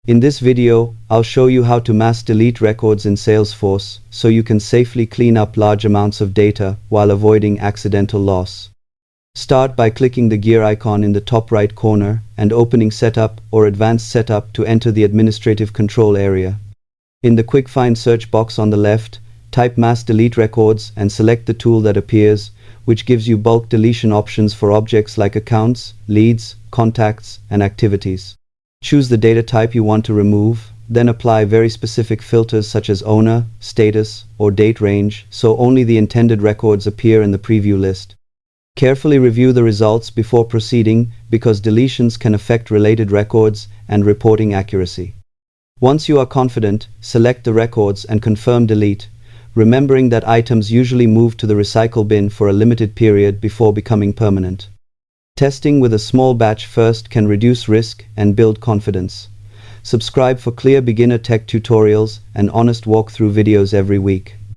In this video, I'll show you how to mass delete records in Salesforce so you can safely clean up large amounts of data while avoiding accidental loss. Start by clicking the gear icon in the top right corner and opening Setup or Advanced Setup to enter the Administrative Control area. In the Quick Find search box on the left, type Mass Delete Records and select the tool that appears, which gives you bulk deletion options for objects like accounts, leads, contacts, and activities. Choose the data type you want to remove, then apply very specific filters such as owner, status, or date range so only the intended records appear in the preview list. Carefully review the results before proceeding because deletions can affect related records and reporting accuracy. Once you are confident, select the records and confirm delete, remembering that items usually move to the recycle bin for a limited period before becoming permanent. Testing with a small batch first can reduce risk and build confidence. Subscribe for clear beginner tech tutorials and honest walkthrough videos every week.